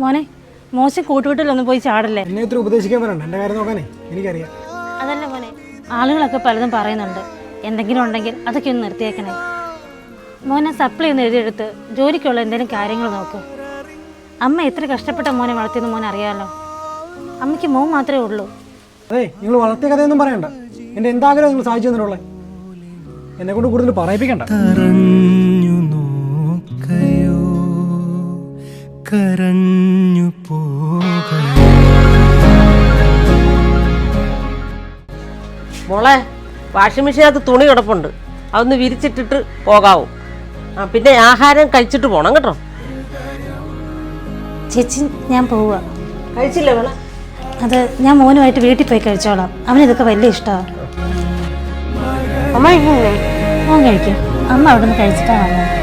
മോനെ മോശം കൂട്ടുകൂട്ടിലൊന്നും പോയി ചാടല്ലേ. എന്നെ ഇത്ര ഉപദേശിക്കാൻ പറയണ്ട, എൻ്റെ കാര്യം നോക്കാനേ എനിക്കറിയാം. അതല്ല മോനെ, ആളുകളൊക്കെ പലതും പറയുന്നുണ്ട്. എന്തെങ്കിലും ഉണ്ടെങ്കിൽ അതൊക്കെ ഒന്ന് നിർത്തിയേക്കണേ. മോനെ സപ്ലൈ ഒന്ന് എഴുതിയെടുത്ത് ജോലിക്കുള്ള എന്തെങ്കിലും കാര്യങ്ങൾ നോക്ക്. അമ്മ എത്ര കഷ്ടപ്പെട്ട മോനെ വളർത്തിയെന്ന് മോനെ അറിയാമല്ലോ. അമ്മയ്ക്ക് മോൻ മാത്രമേ ഉള്ളൂ. അതെ, നിങ്ങൾ വളർത്തിയ കഥയൊന്നും പറയണ്ട. എൻ്റെ എന്താഗ്രഹം നിങ്ങൾ സാധിച്ചു തന്നിട്ടുള്ളത്. എന്നെ കൊണ്ട് കൂടുതൽ പറയിപ്പിക്കണ്ട. മോളെ, വാഷിംഗ് മെഷീനകത്ത് തുണി കിടപ്പുണ്ട്, അതൊന്ന് വിരിച്ചിട്ടിട്ട് പോകാവും. പിന്നെ ആഹാരം കഴിച്ചിട്ട് പോണം കേട്ടോ. ചേച്ചി ഞാൻ പോവുക. കഴിച്ചില്ലേ മോളെ? അത് ഞാൻ മോനുമായിട്ട് വീട്ടിൽ പോയി കഴിച്ചോളാം. അവനിതൊക്കെ വലിയ ഇഷ്ടമാണ്. അമ്മ മോൻ കഴിക്കും. അമ്മ അവിടെ നിന്ന് കഴിച്ചിട്ടാണ് വന്നത്.